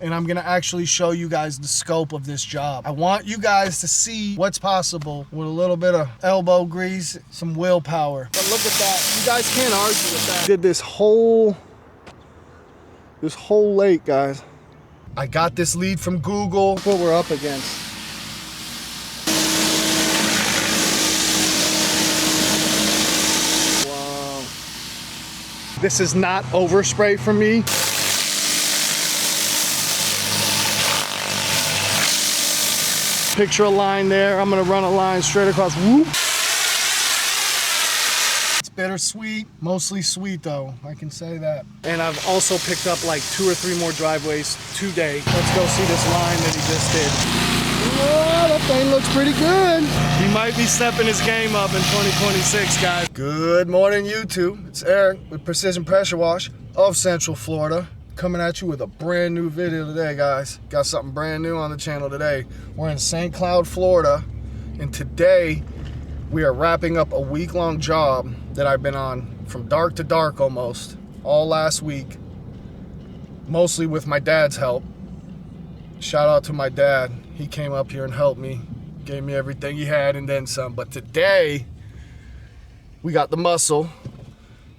and I'm gonna actually show you guys the scope of this job. I want you guys to see what's possible with a little bit of elbow grease, some willpower. But look at that, you guys can't argue with that. Did this whole lake, guys. I got this lead from Google. That's what we're up against. Wow. This is not overspray for me. Picture a line there. I'm gonna run a line straight across. Whoop. It's bittersweet, mostly sweet though, I can say that. And I've also picked up like 2 or 3 more driveways today. Let's go see this line that he just did. Whoa, that thing looks pretty good. He might be stepping his game up in 2026, guys. Good morning, YouTube. It's Eric with Precision Pressure Wash of Central Florida. Coming at you with a brand new video today, guys. Got something brand new on the channel today. We're in St. Cloud, Florida, and today we are wrapping up a week-long job that I've been on from dark to dark almost all last week, mostly with my dad's help. Shout out to my dad. He came up here and helped me, gave me everything he had and then some. But today we got the muscle.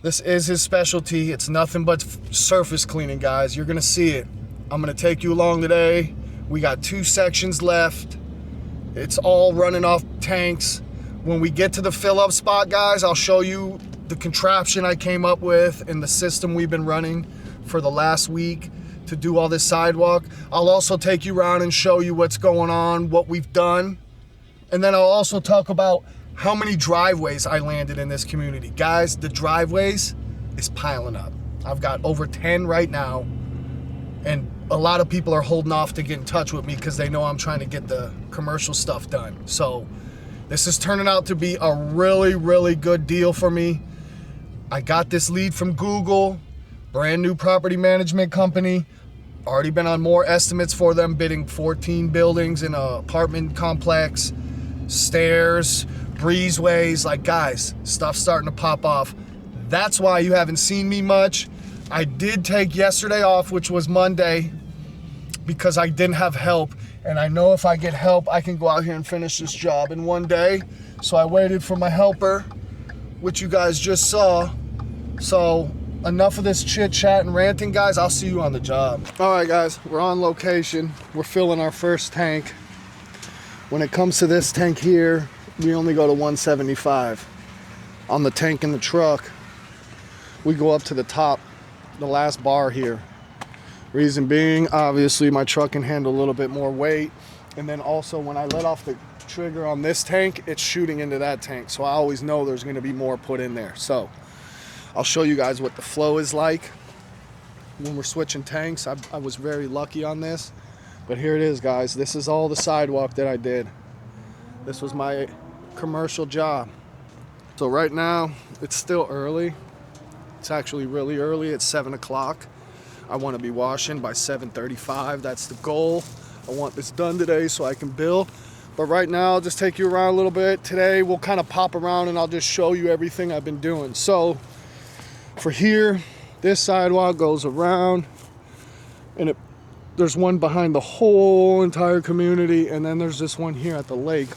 This is his specialty. It's nothing but surface cleaning, guys. You're gonna see it. I'm gonna take you along today. We got 2 sections left. It's all running off tanks. When we get to the fill up spot, guys, I'll show you the contraption I came up with and the system we've been running for the last week to do all this sidewalk. I'll also take you around and show you what's going on, what we've done. And then I'll also talk about how many driveways I landed in this community. Guys, the driveways is piling up. I've got over 10 right now, and a lot of people are holding off to get in touch with me because they know I'm trying to get the commercial stuff done. So this is turning out to be a really, really good deal for me. I got this lead from Google, brand new property management company. Already been on more estimates for them, bidding 14 buildings in an apartment complex, stairs, breezeways. Like, guys, stuff's starting to pop off. That's why you haven't seen me much. I did take yesterday off, which was Monday, because I didn't have help, and I know if I get help I can go out here and finish this job in one day. So I waited for my helper, which you guys just saw. So enough of this chit chat and ranting, guys. I'll see you on the job. All right, guys, we're on location. We're filling our first tank. When it comes to this tank here, we only go to 175. On the tank in the truck, we go up to the top, the last bar here. Reason being, obviously, my truck can handle a little bit more weight. And then also, when I let off the trigger on this tank, it's shooting into that tank. So I always know there's gonna be more put in there. So I'll show you guys what the flow is like when we're switching tanks. I was very lucky on this. But here it is, guys. This is all the sidewalk that I did. This was my commercial job. So right now it's still early. It's actually really early. It's 7 o'clock. I want to be washing by 7:35. That's the goal. I want this done today so I can bill. But right now I'll just take you around a little bit. Today we'll kind of pop around and I'll just show you everything I've been doing. So for here, this sidewalk goes around, and there's one behind the whole entire community, and then there's this one here at the lake.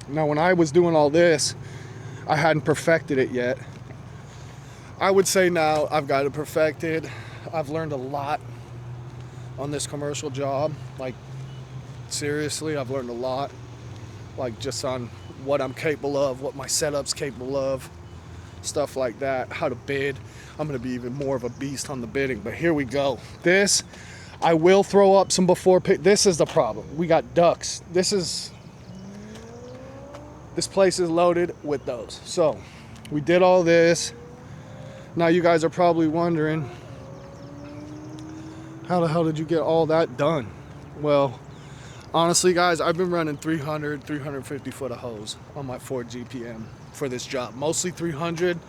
Now, when I was doing all this, I hadn't perfected it yet. I would say now I've got it perfected. I've learned a lot on this commercial job. Like, seriously, I've learned a lot. Like, just on what I'm capable of, what my setup's capable of, stuff like that, how to bid. I'm gonna be even more of a beast on the bidding, but here we go. This, I will throw up some before pick. This is the problem. We got ducks. This place is loaded with those. So we did all this. Now you guys are probably wondering, how the hell did you get all that done? Well, honestly, guys, I've been running 350 foot of hose on my Ford GPM for this job. Mostly 300,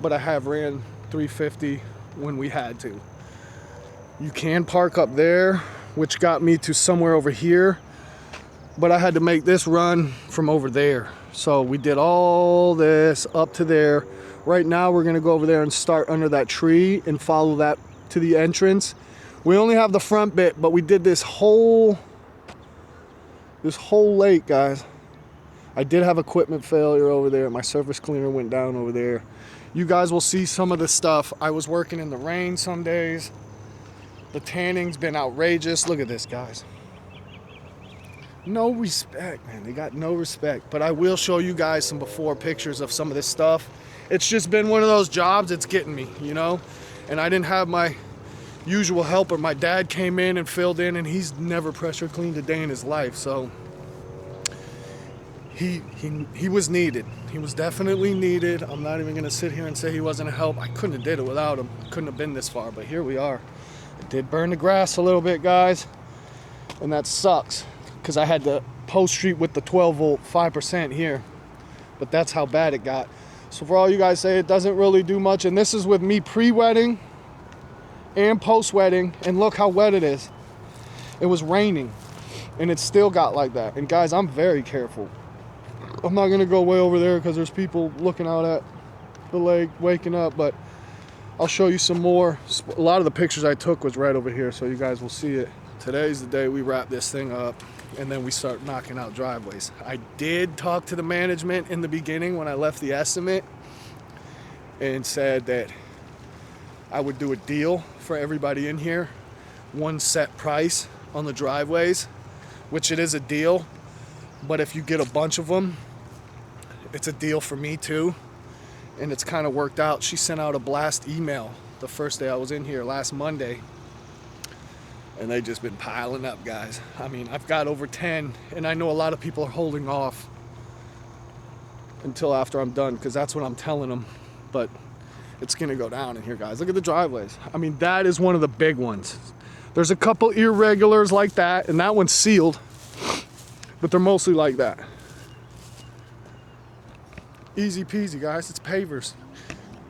but I have ran 350 when we had to. You can park up there, which got me to somewhere over here, but I had to make this run from over there. So we did all this up to there. Right now we're gonna go over there and start under that tree and follow that to the entrance. We only have the front bit, but we did this whole lake, guys. I did have equipment failure over there. My surface cleaner went down over there. You guys will see some of this stuff. I was working in the rain some days. The tanning's been outrageous. Look at this, guys. No respect, man. They got no respect. But I will show you guys some before pictures of some of this stuff. It's just been one of those jobs, it's getting me, you know? And I didn't have my usual helper. My dad came in and filled in, and he's never pressure cleaned a day in his life. So he was needed. He was definitely needed. I'm not even gonna sit here and say he wasn't a help. I couldn't have did it without him. Couldn't have been this far, but here we are. I did burn the grass a little bit, guys, and that sucks because I had to post treat with the 12 volt 5% here, but that's how bad it got. So for all you guys say it doesn't really do much, and this is with me pre-wetting and post-wetting, and look how wet it is. It was raining and it still got like that. And guys, I'm very careful. I'm not gonna go way over there because there's people looking out at the lake, waking up, but I'll show you some more. A lot of the pictures I took was right over here, so you guys will see it. Today's the day we wrap this thing up, and then we start knocking out driveways. I did talk to the management in the beginning when I left the estimate and said that I would do a deal for everybody in here, one set price on the driveways, which it is a deal, but if you get a bunch of them, it's a deal for me too. And it's kind of worked out. She sent out a blast email the first day I was in here, last Monday, and they just been piling up, guys. I mean, I've got over 10, and I know a lot of people are holding off until after I'm done, because that's what I'm telling them, but it's gonna go down in here, guys. Look at the driveways. I mean, that is one of the big ones. There's a couple irregulars like that, and that one's sealed, but they're mostly like that. Easy peasy, guys. It's pavers.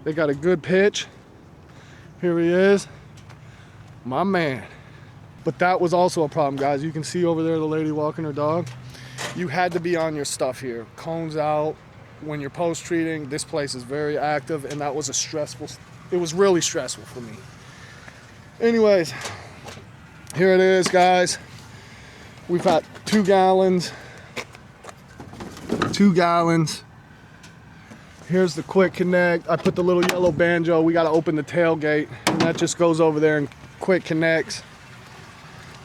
They got a good pitch. Here he is, my man. But that was also a problem, guys. You can see over there the lady walking her dog. You had to be on your stuff here. Cones out when you're post treating. This place is very active, and that was a stressful, it was really stressful for me. Anyways, here it is, guys. We've got 2 gallons. 2 gallons. Here's the quick connect. I put the little yellow banjo. We got to open the tailgate, and that just goes over there and quick connects.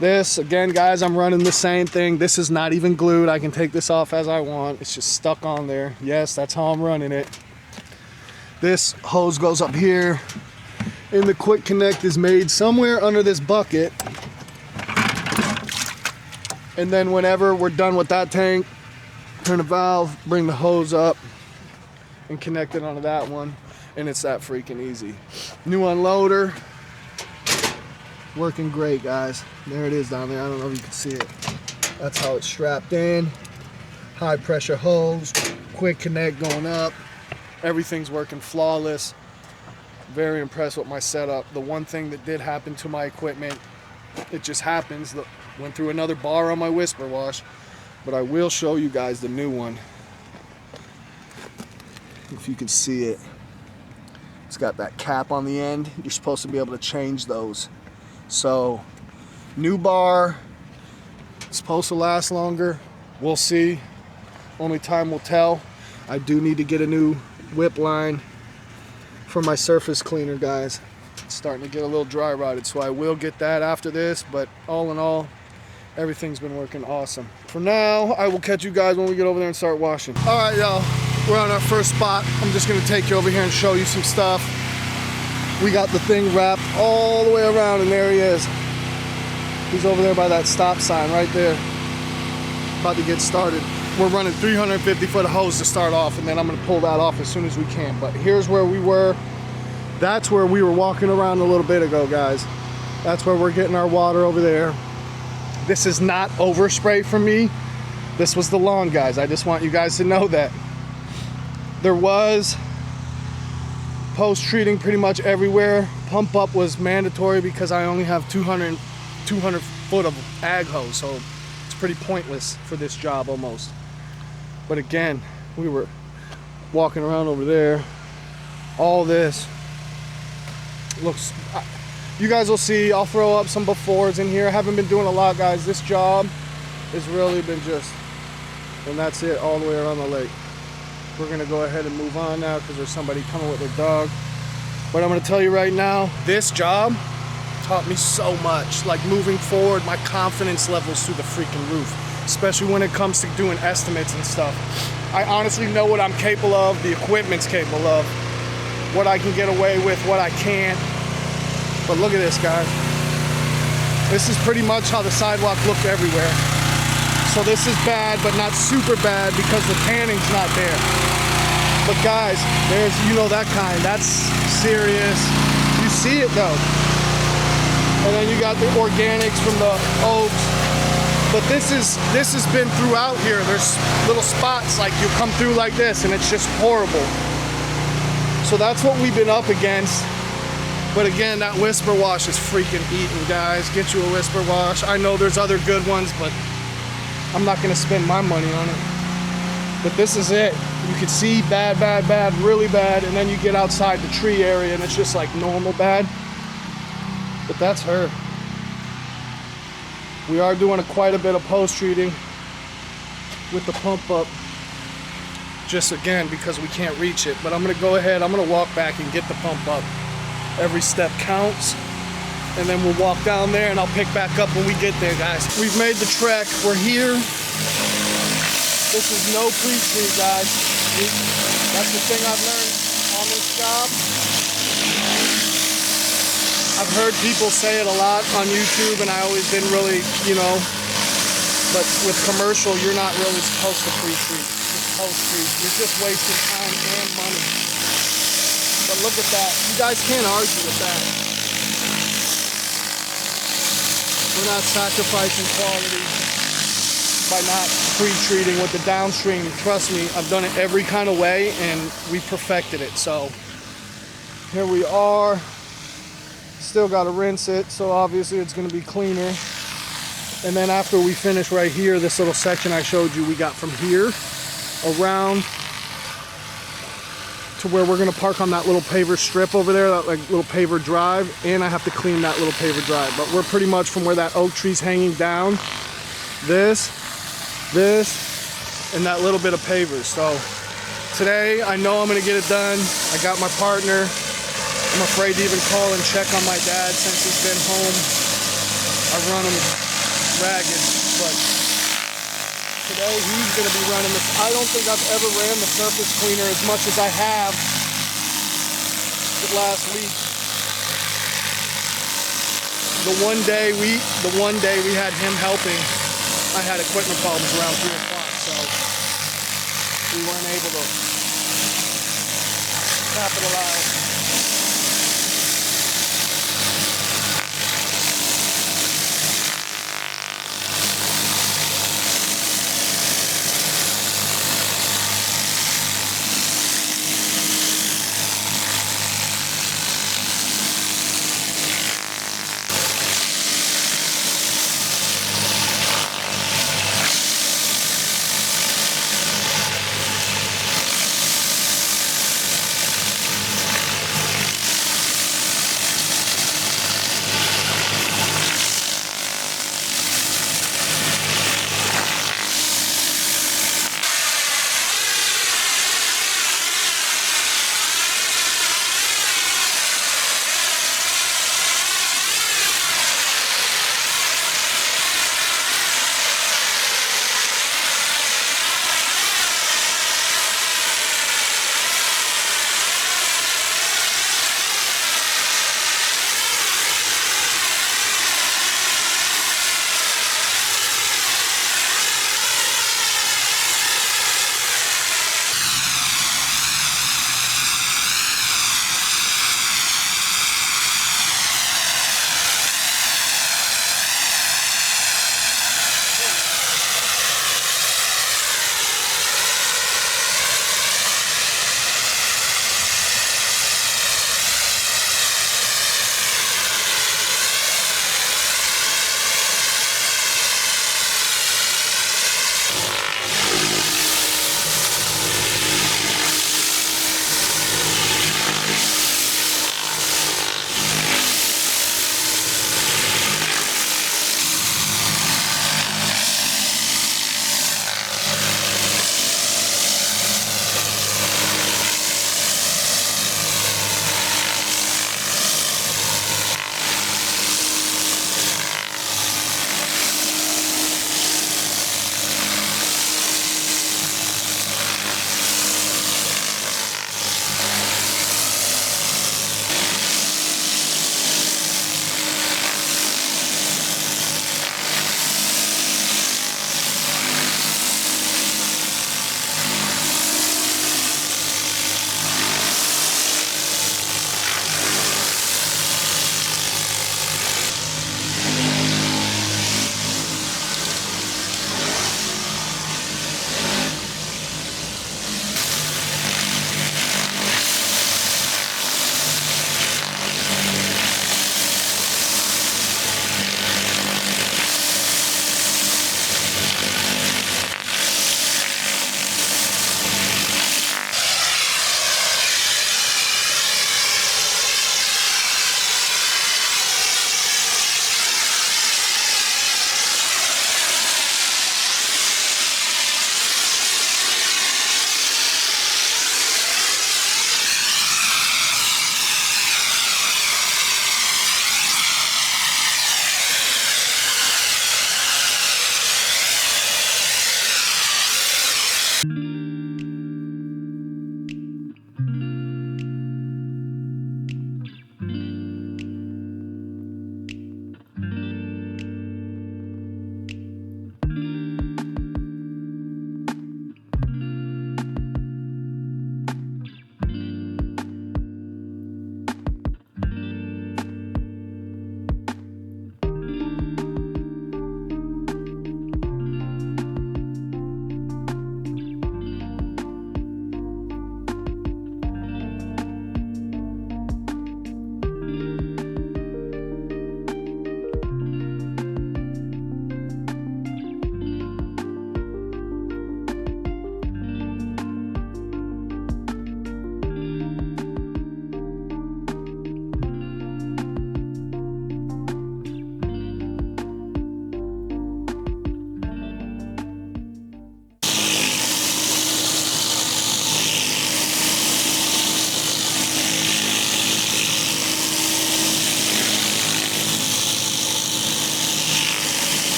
This, again, guys, I'm running the same thing. This is not even glued. I can take this off as I want. It's just stuck on there. Yes, that's how I'm running it. This hose goes up here, and the quick connect is made somewhere under this bucket. And then whenever we're done with that tank, turn the valve, bring the hose up, and connect it onto that one, and it's that freaking easy. New unloader, working great, guys. There it is down there. I don't know if you can see it. That's how it's strapped in. High pressure hose, quick connect going up. Everything's working flawless. Very impressed with my setup. The one thing that did happen to my equipment, it just happens, went through another bar on my Whisper Wash, but I will show you guys the new one. If you can see it, it's got that cap on the end. You're supposed to be able to change those. So, new bar, it's supposed to last longer. We'll see. Only time will tell. I do need to get a new whip line for my surface cleaner, guys. It's starting to get a little dry rotted, so I will get that after this, but all in all, everything's been working awesome. For now, I will catch you guys when we get over there and start washing. All right, y'all. We're on our first spot. I'm just gonna take you over here and show you some stuff. We got the thing wrapped all the way around, and there he is. He's over there by that stop sign right there. About to get started. We're running 350 foot of hose to start off, and then I'm gonna pull that off as soon as we can. But here's where we were. That's where we were walking around a little bit ago, guys. That's where we're getting our water over there. This is not overspray from me. This was the lawn, guys. I just want you guys to know that. There was post-treating pretty much everywhere. Pump up was mandatory because I only have 200 foot of ag hose, so it's pretty pointless for this job almost. But again, we were walking around over there. All this looks, you guys will see, I'll throw up some befores in here. I haven't been doing a lot, guys. This job has really been just, and that's it all the way around the lake. We're gonna go ahead and move on now because there's somebody coming with their dog. But I'm gonna tell you right now, this job taught me so much. Like moving forward, my confidence levels through the freaking roof, especially when it comes to doing estimates and stuff. I honestly know what I'm capable of, the equipment's capable of, what I can get away with, what I can't. But look at this, guys. This is pretty much how the sidewalk looked everywhere. So this is bad, but not super bad because the tanning's not there. But guys, there's, you know that kind, that's serious. You see it though. And then you got the organics from the oaks. But this has been throughout here. There's little spots like you come through like this and it's just horrible. So that's what we've been up against. But again, that Whisper Wash is freaking eating, guys. Get you a Whisper Wash. I know there's other good ones, but I'm not gonna spend my money on it. But this is it. You can see bad, bad, bad, really bad, and then you get outside the tree area and it's just like normal bad. But that's her. We are doing quite a bit of post-treating with the pump up. Just again, because we can't reach it. But I'm gonna go ahead, I'm gonna walk back and get the pump up. Every step counts. And then we'll walk down there and I'll pick back up when we get there, guys. We've made the trek, we're here. This is no pre-treat, guys. That's the thing I've learned on this job. I've heard people say it a lot on YouTube and I always didn't really, you know, but with commercial, you're not really supposed to pre-treat. It's post-treat. You're just wasting time and money. But look at that. You guys can't argue with that. We're not sacrificing quality by not pre-treating with the downstream. Trust me, I've done it every kind of way and we perfected it. So here we are. Still got to rinse it, so obviously it's going to be cleaner. And then after we finish right here, this little section I showed you, we got from here around to where we're going to park on that little paver strip over there, that like little paver drive, and I have to clean that little paver drive. But we're pretty much from where that oak tree's hanging down, this, and that little bit of pavers. So today I know I'm going to get it done. I got my partner. I'm afraid to even call and check on my dad since he's been home. I run him ragged, but today he's going to be running this. I don't think I've ever ran the surface cleaner as much as I have last week. The one day we had him helping, I had equipment problems around 3 o'clock, so we weren't able to capitalize.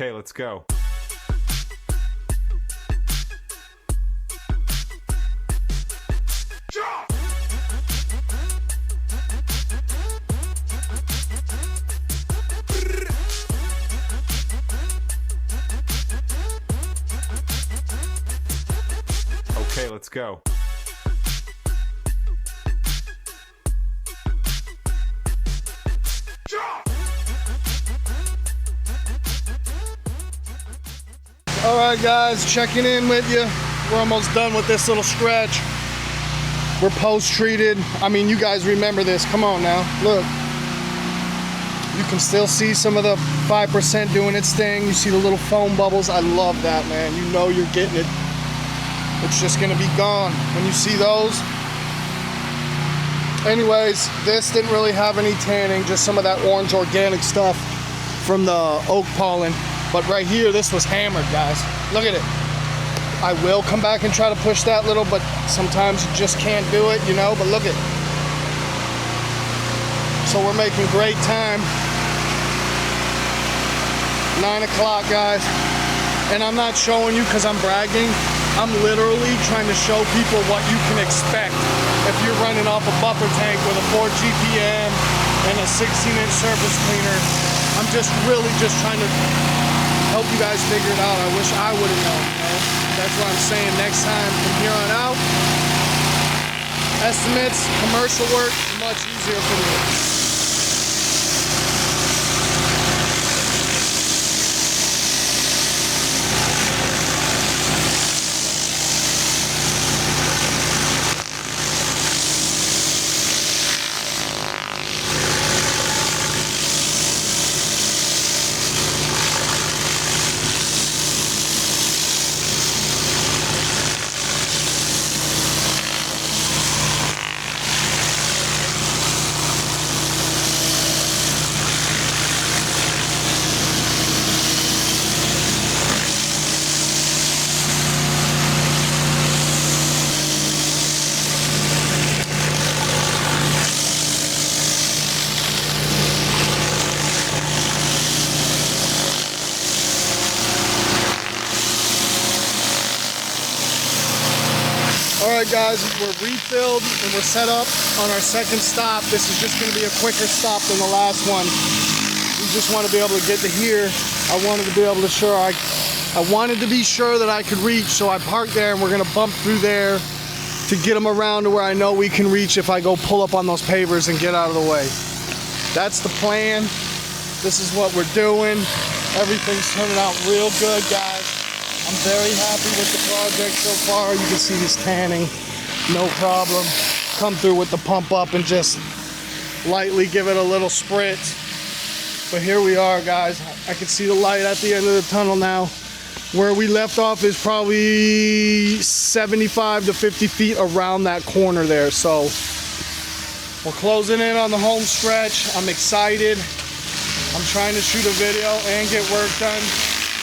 Okay, let's go. Okay, let's go. All right, guys, checking in with you. We're almost done with this little stretch. We're post-treated. I mean, you guys remember this. Come on now, look. You can still see some of the 5% doing its thing. You see the little foam bubbles. I love that, man. You know you're getting it. It's just gonna be gone when you see those. Anyways, this didn't really have any tanning, just some of that orange organic stuff from the oak pollen. But right here, this was hammered, guys. Look at it. I will come back and try to push that little, but sometimes you just can't do it, you know, but look at it. So we're making great time. 9 o'clock, guys. And I'm not showing you because I'm bragging. I'm literally trying to show people what you can expect if you're running off a buffer tank with a 4 GPM and a 16-inch surface cleaner. I'm just really just trying to help you guys figure it out. I wish I would have known, you know? That's what I'm saying. Next time from here on out, estimates, commercial work, much easier for me. Alright guys, we're refilled and we're set up on our second stop. This is just going to be a quicker stop than the last one. We just want to be able to get to here. I wanted to be able to be sure that I could reach, so I parked there and we're going to bump through there to get them around to where I know we can reach if I go pull up on those pavers and get out of the way. That's the plan. This is what we're doing. Everything's turning out real good, guys. I'm very happy with the project so far. You can see this tanning, no problem. Come through with the pump up and just lightly give it a little spritz. But here we are, guys. I can see the light at the end of the tunnel now. Where we left off is probably 75 to 50 feet around that corner there. So we're closing in on the home stretch. I'm excited. I'm trying to shoot a video and get work done.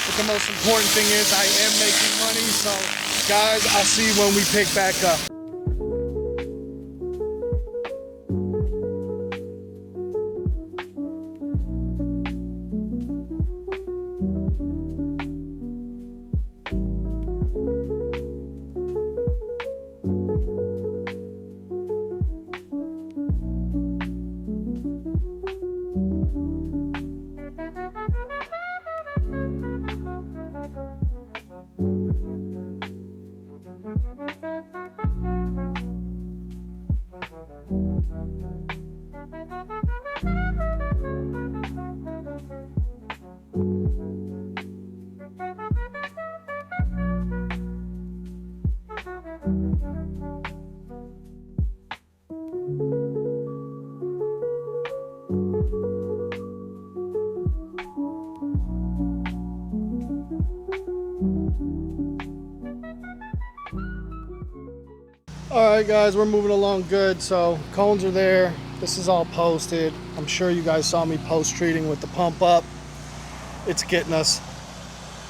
But the most important thing is I am making money. So guys, I'll see you when we pick back up. Alright guys, we're moving along good. So cones are there. This is all posted. I'm sure you guys saw me post treating with the pump up. It's getting us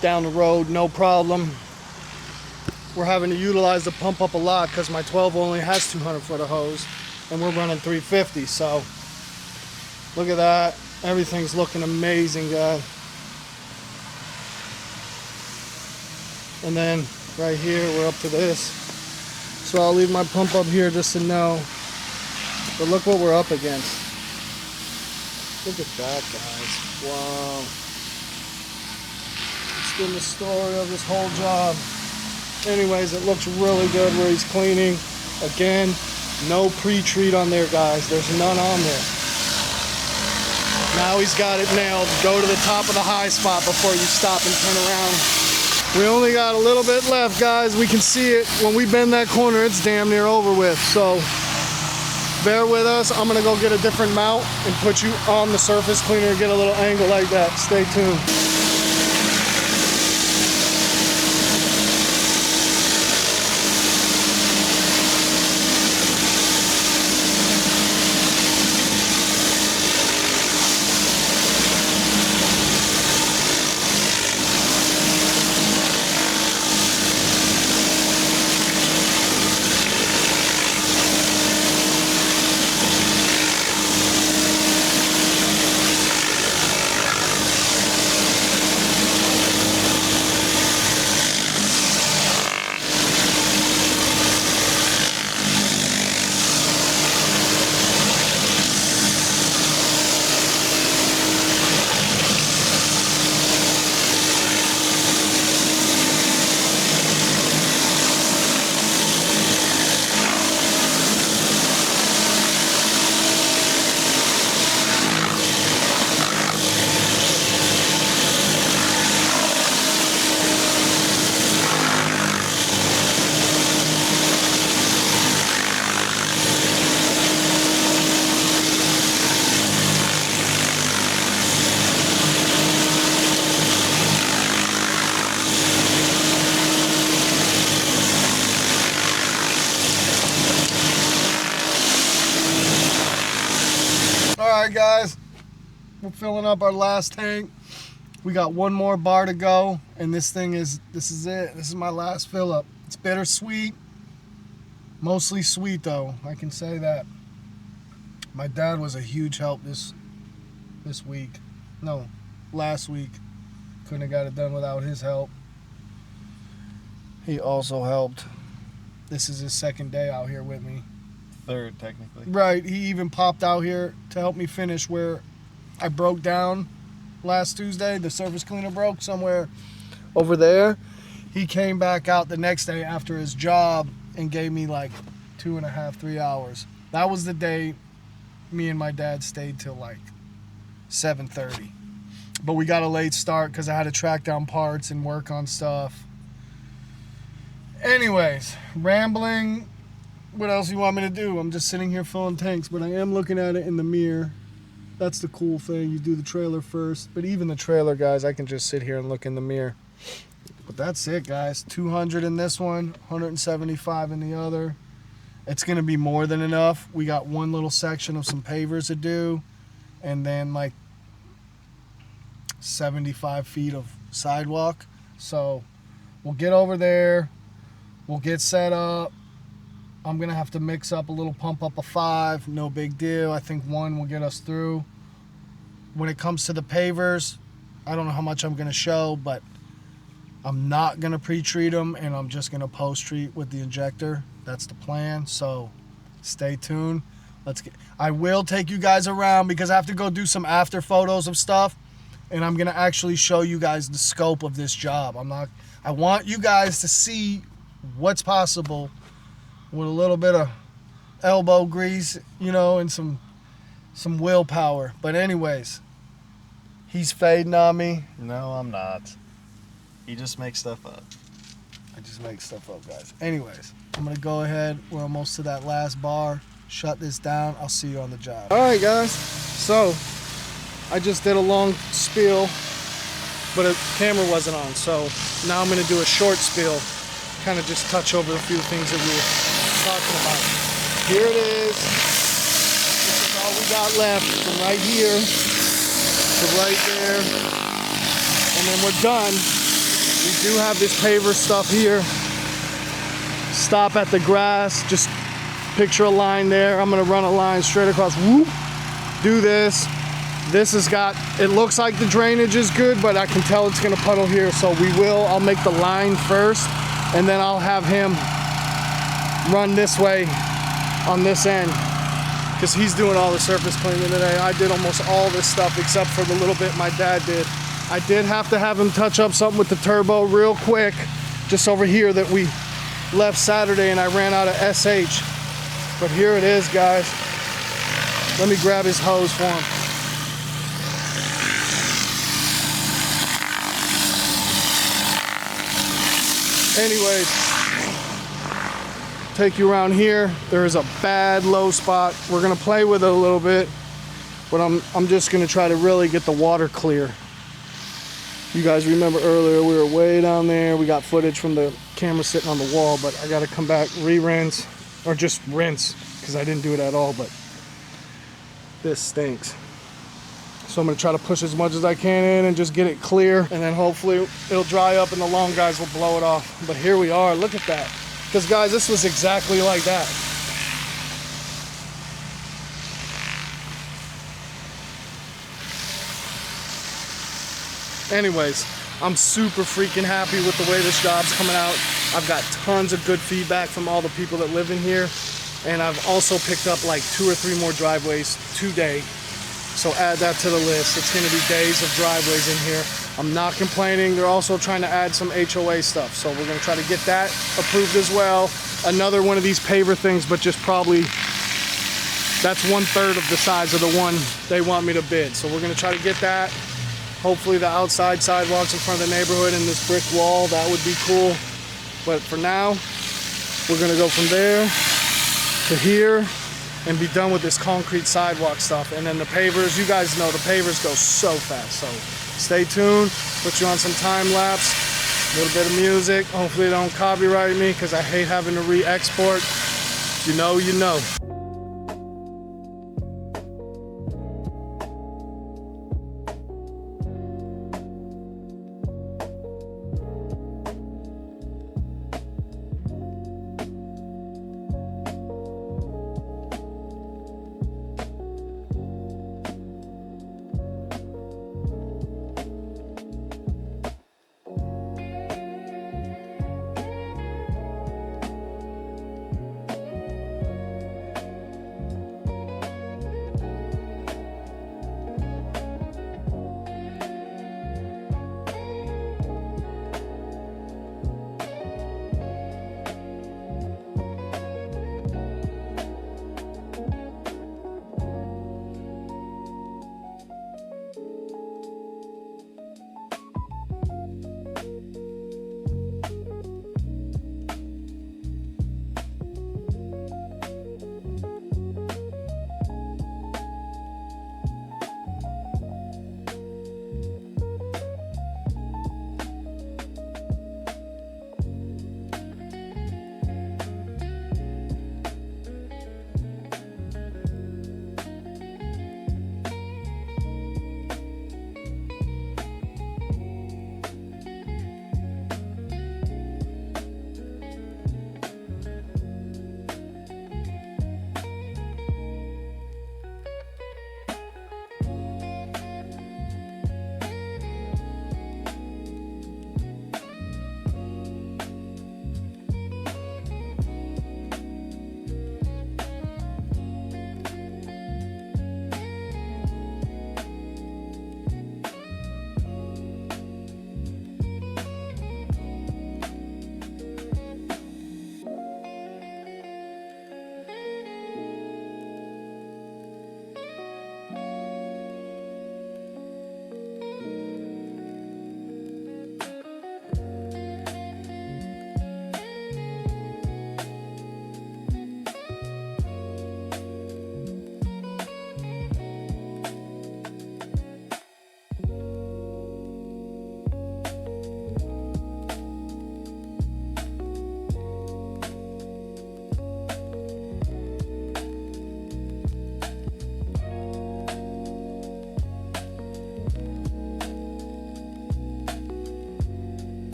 down the road, no problem. We're having to utilize the pump up a lot because my 12 only has 200 foot of hose and we're running 350. So look at that. Everything's looking amazing, guys. And then right here, we're up to this. So I'll leave my pump up here just to know. But look what we're up against. Look at that, guys. Wow. It's been the story of this whole job. Anyways, it looks really good where he's cleaning. Again, no pre-treat on there, guys. There's none on there. Now he's got it nailed. Go to the top of the high spot before you stop and turn around. We only got a little bit left, guys. We can see it. When we bend that corner, it's damn near over with. So bear with us. I'm gonna go get a different mount and put you on the surface cleaner and get a little angle like that. Stay tuned. Alright guys, we're filling up our last tank. We got one more bar to go, and this is it. This is my last fill up. It's bittersweet, mostly sweet though, I can say that. My dad was a huge help this week. No, last week. Couldn't have got it done without his help. He also helped. This is his second day out here with me. Third, technically. Right, he even popped out here to help me finish where I broke down last Tuesday. The surface cleaner broke somewhere over there. He came back out the next day after his job and gave me like 2.5, 3 hours. That was the day me and my dad stayed till like 7:30. But we got a late start because I had to track down parts and work on stuff. Anyways, rambling. What else you want me to do? I'm just sitting here filling tanks, but I am looking at it in the mirror. That's the cool thing. You do the trailer first. But even the trailer, guys, I can just sit here and look in the mirror. But that's it, guys. 200 in this one, 175 in the other. It's going to be more than enough. We got one little section of some pavers to do, and then like 75 feet of sidewalk. So we'll get over there. We'll get set up. I'm going to have to mix up a little pump up of 5. No big deal. I think 1 will get us through. When it comes to the pavers, I don't know how much I'm going to show, but I'm not going to pre-treat them, and I'm just going to post-treat with the injector. That's the plan, so stay tuned. I will take you guys around because I have to go do some after photos of stuff, and I'm going to actually show you guys the scope of this job. I want you guys to see what's possible with a little bit of elbow grease, you know, and some willpower. But anyways, he's fading on me. No, I'm not. He just makes stuff up. I just make stuff up, guys. Anyways, I'm gonna go ahead. We're almost to that last bar. Shut this down. I'll see you on the job. All right, guys. So I just did a long spiel, but the camera wasn't on. So now I'm gonna do a short spiel, kind of just touch over a few things that we were talking about. Here it is. This is all we got left from right here to right there, and then we're done. We do have this paver stuff here. Stop at the grass. Just picture a line there. I'm gonna run a line straight across. Whoop. Do this. This has got, it looks like the drainage is good, but I can tell it's gonna puddle here, so I'll make the line first, and then I'll have him run this way on this end, because he's doing all the surface cleaning today. I did almost all this stuff except for the little bit my dad did. I did have to have him touch up something with the turbo real quick, just over here that we left Saturday and I ran out of SH. But here it is, guys. Let me grab his hose for him. Anyways, take you around here. There is a bad low spot. We're gonna play with it a little bit, but I'm just gonna try to really get the water clear. You guys remember earlier we were way down there. We got footage from the camera sitting on the wall, but I gotta come back, re-rinse, or just rinse, because I didn't do it at all, but this stinks. So I'm gonna try to push as much as I can in and just get it clear, and then hopefully it'll dry up and the long guys will blow it off. But here we are, look at that. Because guys, this was exactly like that. Anyways, I'm super freaking happy with the way this job's coming out. I've got tons of good feedback from all the people that live in here. And I've also picked up like 2 or 3 more driveways today. So add that to the list. It's gonna be days of driveways in here. I'm not complaining. They're also trying to add some HOA stuff. So we're gonna try to get that approved as well. Another one of these paver things, but just probably, that's 1/3 of the size of the one they want me to bid. So we're gonna try to get that. Hopefully the outside sidewalks in front of the neighborhood and this brick wall, that would be cool. But for now, we're gonna go from there to here and be done with this concrete sidewalk stuff. And then the pavers, you guys know the pavers go so fast. So stay tuned, put you on some time lapse, a little bit of music. Hopefully they don't copyright me, because I hate having to re-export. You know, you know.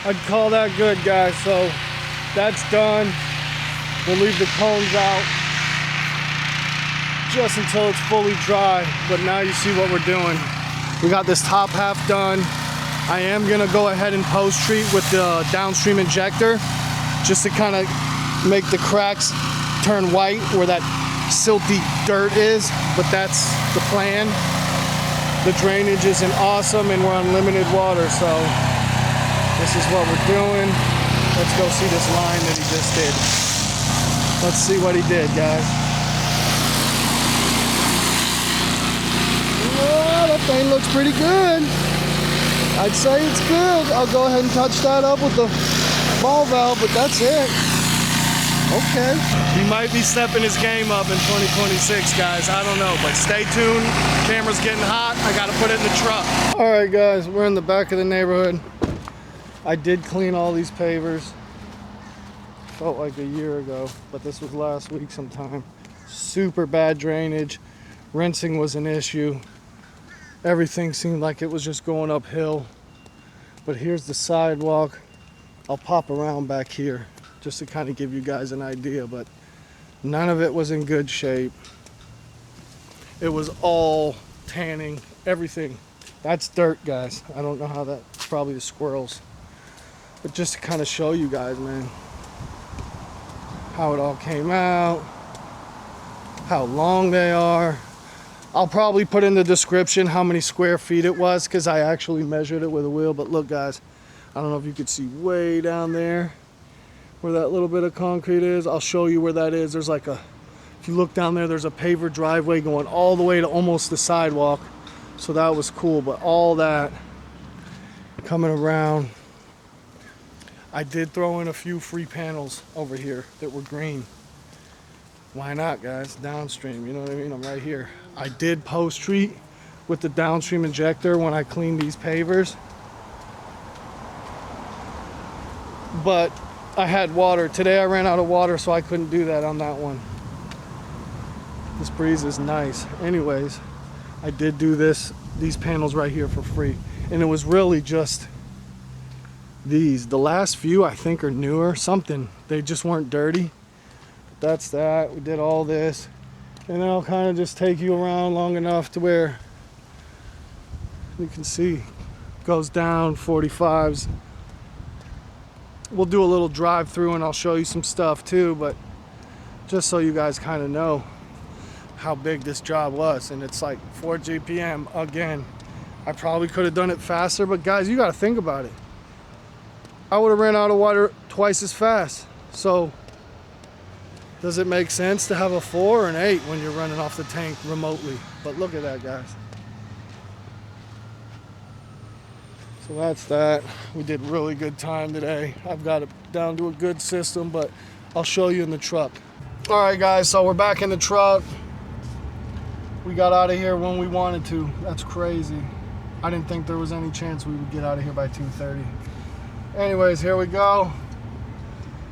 I'd call that good, guys. So that's done. We'll leave the cones out just until it's fully dry. But now you see what we're doing. We got this top half done. I am gonna go ahead and post treat with the downstream injector just to kind of make the cracks turn white where that silty dirt is, but that's the plan. The drainage isn't awesome and we're on limited water, so this is what we're doing. Let's go see this line that he just did. Let's see what he did, guys. Oh, that thing looks pretty good. I'd say it's good. I'll go ahead and touch that up with the ball valve, but that's it. Okay. He might be stepping his game up in 2026, guys. I don't know, but stay tuned. Camera's getting hot. I gotta put it in the truck. All right, guys, we're in the back of the neighborhood. I did clean all these pavers. Felt like a year ago, but this was last week sometime. Super bad drainage. Rinsing was an issue. Everything seemed like it was just going uphill. But here's the sidewalk. I'll pop around back here just to kind of give you guys an idea, but none of it was in good shape. It was all tanning, everything. That's dirt, guys. I don't know how that's probably the squirrels. But just to kind of show you guys, man, how it all came out, how long they are. I'll probably put in the description how many square feet it was because I actually measured it with a wheel. But look, guys, I don't know if you could see way down there where that little bit of concrete is. I'll show you where that is. There's like a, if you look down there, there's a paver driveway going all the way to almost the sidewalk. So that was cool, but all that coming around. I did throw in a few free panels over here that were green. Why not, guys? Downstream, you know what I mean? I'm right here. I did post treat with the downstream injector when I cleaned these pavers. But I had water. Today I ran out of water, so I couldn't do that on that one. This breeze is nice. Anyways, I did do these panels right here for free. And it was really just these. The last few I think are newer, something. They just weren't dirty. That's that. We did all this. And then I'll kind of just take you around long enough to where you can see goes down 45s. We'll do a little drive through and I'll show you some stuff too, but just so you guys kind of know how big this job was. And it's like 4 GPM again. I probably could have done it faster, but guys, you got to think about it. I would have ran out of water twice as fast. So does it make sense to have a 4 or an 8 when you're running off the tank remotely? But look at that, guys. So that's that. We did really good time today. I've got it down to a good system, but I'll show you in the truck. All right, guys, so we're back in the truck. We got out of here when we wanted to. That's crazy. I didn't think there was any chance we would get out of here by 2:30. Anyways, here we go.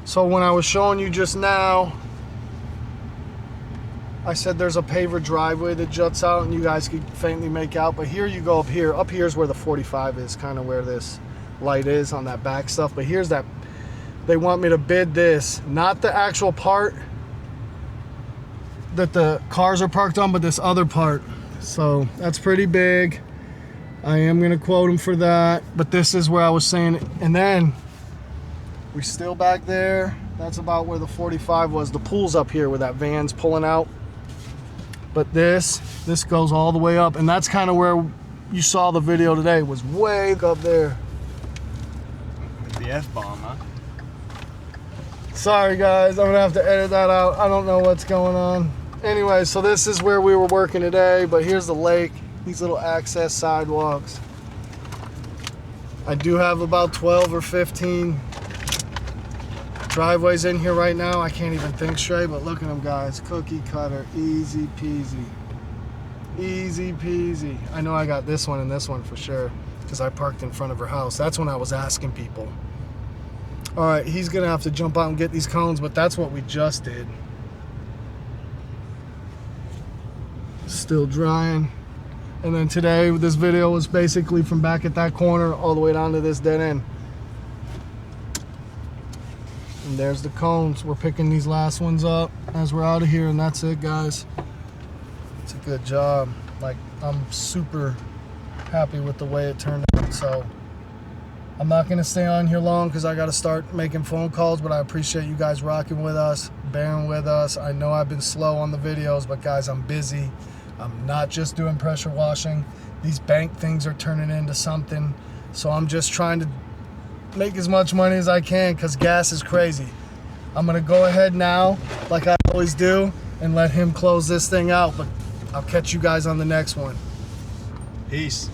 So when I was showing you just now, I said there's a paver driveway that juts out and you guys could faintly make out, but here you go up here. Up here is where the 45 is, kind of where this light is on that back stuff. But here's that, they want me to bid this, not the actual part that the cars are parked on, but this other part. So that's pretty big. I am gonna quote them for that, but this is where I was saying, and then we're still back there. That's about where the 45 was. The pool's up here where that van's pulling out. But this goes all the way up, and that's kind of where you saw the video today, was way up there. The F-bomb, huh? Sorry guys, I'm gonna have to edit that out. I don't know what's going on. Anyway, so this is where we were working today, but here's the lake, these little access sidewalks. I do have about 12 or 15 driveways in here right now. I can't even think straight, but look at them, guys. Cookie cutter, easy peasy. Easy peasy. I know I got this one and this one for sure because I parked in front of her house. That's when I was asking people. All right, he's gonna have to jump out and get these cones, but that's what we just did. Still drying. And then today, this video was basically from back at that corner all the way down to this dead end. And there's the cones. We're picking these last ones up as we're out of here, and that's it, guys. It's a good job. Like, I'm super happy with the way it turned out. So I'm not gonna stay on here long because I gotta start making phone calls, but I appreciate you guys rocking with us, bearing with us. I know I've been slow on the videos, but guys, I'm busy. I'm not just doing pressure washing. These bank things are turning into something. So I'm just trying to make as much money as I can because gas is crazy. I'm gonna go ahead now, like I always do, and let him close this thing out, but I'll catch you guys on the next one. Peace.